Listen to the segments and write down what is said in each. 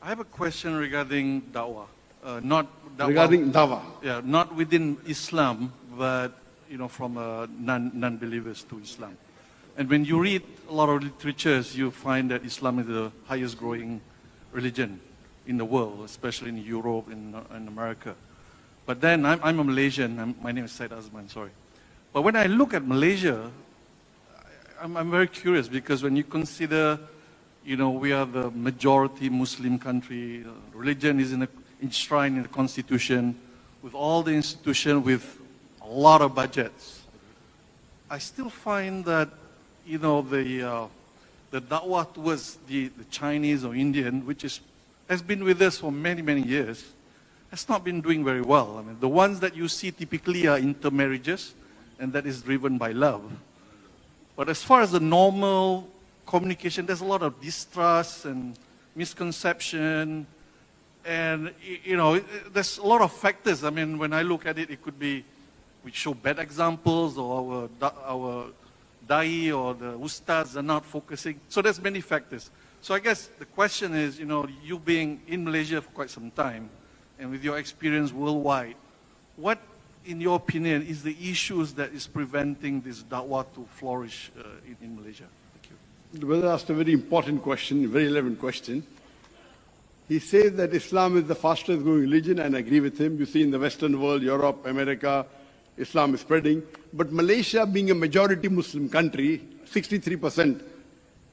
I have a question regarding dawah. Not dawah, Regarding dawah. yeah, not within Islam, but from non-believers to Islam. And when you read a lot of literatures, you find that Islam is the highest growing religion in the world, especially in Europe and in America. But then I'm a Malaysian. My name is Syed Azman, sorry. But when I look at Malaysia, I'm very curious because when you consider, we are the majority Muslim country, religion is enshrined in the constitution, with all the institutions, with a lot of budgets. I still find that, the da'wah towards the Chinese or Indian, which has been with us for many, many years, has not been doing very well. I mean, the ones that you see typically are intermarriages, and that is driven by love. But as far as the normal communication, there's a lot of distrust and misconception, and there's a lot of factors. I mean, when I look at it, it could be we show bad examples, or our da'i or the ustads are not focusing. So there's many factors. So I guess the question is, you being in Malaysia for quite some time, and with your experience worldwide, what, in your opinion, is the issues that is preventing this da'wah to flourish in Malaysia? Thank you. The brother asked a very important question, a very relevant question. He says that Islam is the fastest growing religion, and I agree with him. You see in the Western world, Europe, America, Islam is spreading. But Malaysia, being a majority Muslim country, 63%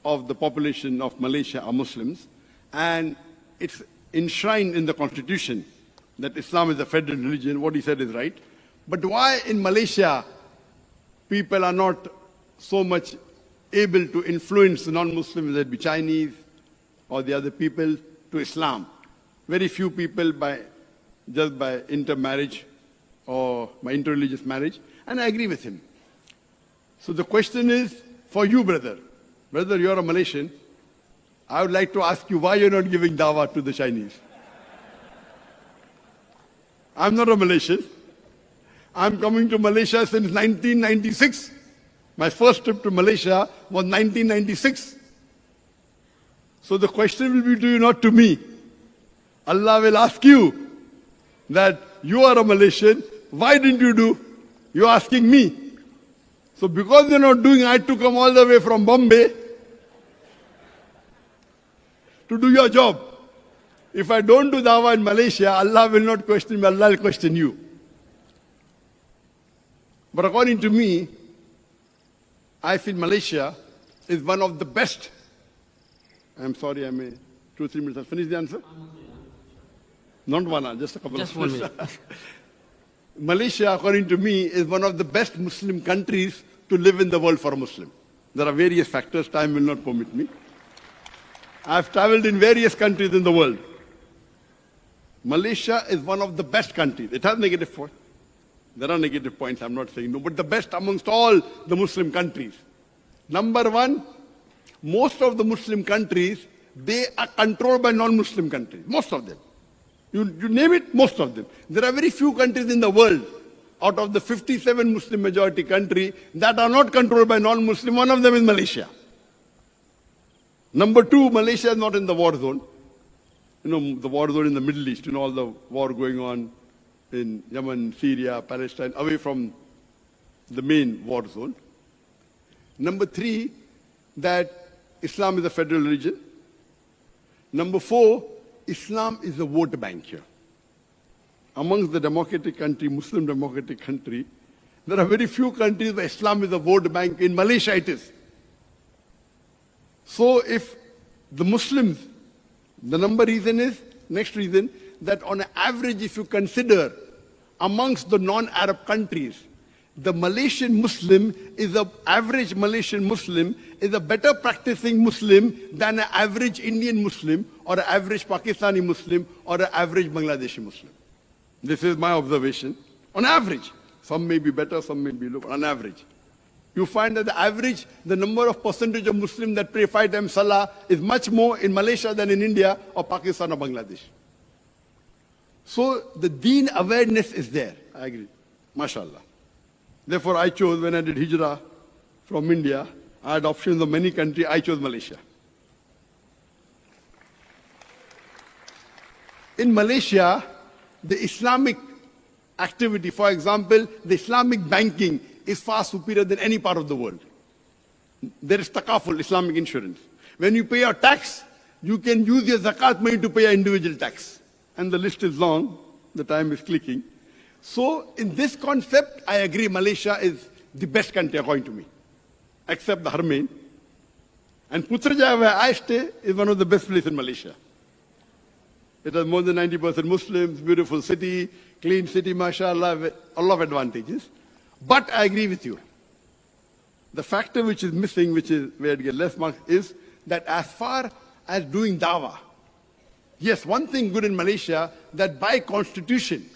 of the population of Malaysia are Muslims, and it's enshrined in the constitution that Islam is a federal religion. What he said is right. But why in Malaysia people are not so much able to influence the non-Muslims, that be Chinese or the other people, to Islam? Very few people just by intermarriage or by interreligious marriage, and I agree with him. So the question is for you, brother. Brother, you're a Malaysian. I would like to ask you why you're not giving dawah to the Chinese. I'm not a Malaysian. I'm coming to Malaysia since 1996. My first trip to Malaysia was 1996. So the question will be to you, not to me. Allah will ask you that you are a Malaysian, why didn't you do? You're asking me. So because you're not doing, I had to come all the way from Bombay to do your job. If I don't do dawah in Malaysia, Allah will not question me, Allah will question you. But according to me, I feel Malaysia is one of the best. I'm sorry, I may 2-3 minutes. I'll finish the answer. Not one, just a couple just of 1 minutes. minute. Malaysia, according to me, is one of the best Muslim countries to live in the world for a Muslim. There are various factors, time will not permit me. I've traveled in various countries in the world. Malaysia is one of the best countries. It has negative points. There are negative points, I'm not saying no, but the best amongst all the Muslim countries. Number one, most of the Muslim countries, they are controlled by non-Muslim countries, most of them. You name it, most of them. There are very few countries in the world, out of the 57 Muslim majority country, that are not controlled by non-Muslim. One of them is Malaysia. Number two, Malaysia is not in the war zone. The war zone in the Middle East, all the war going on in Yemen, Syria, Palestine, away from the main war zone. Number three, that Islam is a federal religion. Number four, Islam is a vote bank here. Amongst the democratic country, Muslim democratic country, there are very few countries where Islam is a vote bank. In Malaysia it is. So if the Muslims, the number reason is, next reason, that on an average, if you consider amongst the non-Arab countries, the Malaysian Muslim is a average Malaysian Muslim is a better practicing Muslim than an average Indian Muslim or an average Pakistani Muslim or an average Bangladeshi Muslim. This is my observation. On average, some may be better, some may be lower. On average, you find that the average, the number of percentage of Muslims that pray 5 times Salah is much more in Malaysia than in India or Pakistan or Bangladesh. So the deen awareness is there. I agree. MashaAllah. Therefore, I chose, when I did Hijrah from India, I had options of many countries, I chose Malaysia. In Malaysia, the Islamic activity, for example, the Islamic banking is far superior than any part of the world. There is takaful, Islamic insurance. When you pay your tax, you can use your zakat money to pay your individual tax. And the list is long, the time is clicking. So in this concept, I agree Malaysia is the best country according to me, except the Harmain. And Putrajaya, where I stay, is one of the best places in Malaysia. It has more than 90% Muslims, beautiful city, clean city, mashallah, a lot of advantages. But I agree with you. The factor which is missing, which is where it gets less marks, is that as far as doing dawah, yes, one thing good in Malaysia, that by constitution,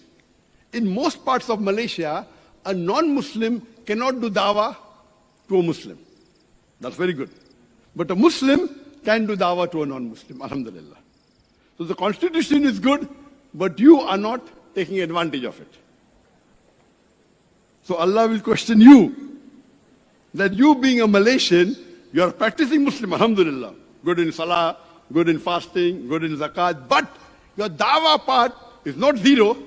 in most parts of Malaysia, a non-Muslim cannot do dawah to a Muslim. That's very good. But a Muslim can do dawah to a non-Muslim, alhamdulillah. So the constitution is good, but you are not taking advantage of it. So Allah will question you, that you being a Malaysian, you are practicing Muslim, alhamdulillah. Good in salah, good in fasting, good in zakat, but your dawah part is not zero.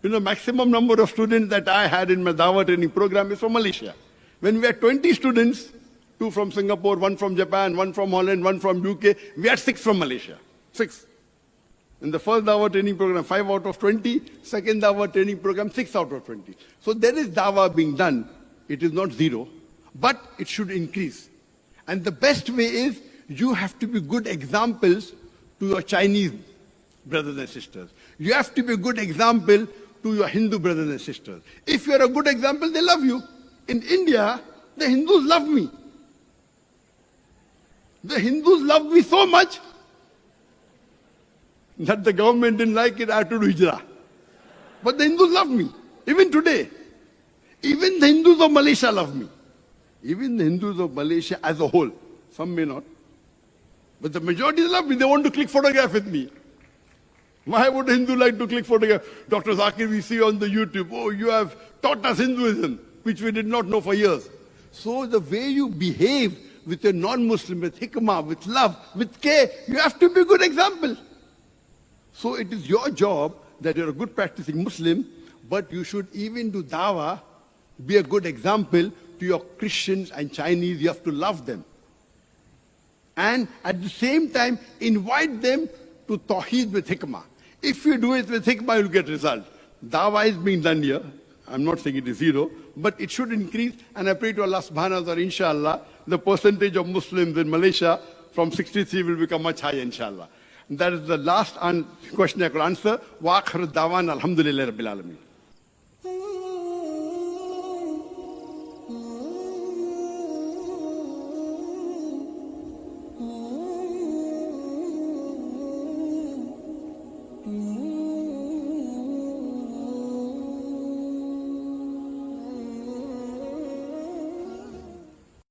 You know, maximum number of students that I had in my dawah training program is from Malaysia. When we had 20 students, 2 from Singapore, 1 from Japan, 1 from Holland, 1 from UK, we had 6 from Malaysia. 6. In the first dawah training program, 5 out of 20. Second dawah training program, 6 out of 20. So there is dawah being done. It is not zero, but it should increase. And the best way is you have to be good examples to your Chinese brothers and sisters. You have to be a good example to your Hindu brothers and sisters. If you are a good example, they love you. In India, the Hindus love me. The Hindus love me so much that the government didn't like it, I had to do hijrah. But the Hindus love me, even today. Even the Hindus of Malaysia love me. Even the Hindus of Malaysia as a whole. Some may not. But the majority love me. They want to click photograph with me. Why would a Hindu like to click photograph? Dr. Zakir, we see on the YouTube, oh, you have taught us Hinduism, which we did not know for years. So the way you behave with a non-Muslim, with hikmah, with love, with care, you have to be a good example. So it is your job that you're a good practicing Muslim, but you should even do dawah, be a good example to your Christians and Chinese. You have to love them. And at the same time, invite them to tawheed with hikmah. If you do it with hikmah, you'll get results. Dawah is being done here. I'm not saying it is zero, but it should increase. And I pray to Allah subhanahu wa ta'ala, inshallah, the percentage of Muslims in Malaysia from 63 will become much higher, inshallah. And that is the last question I could answer. Wa akhir dawan alhamdulillah rabbil alameen.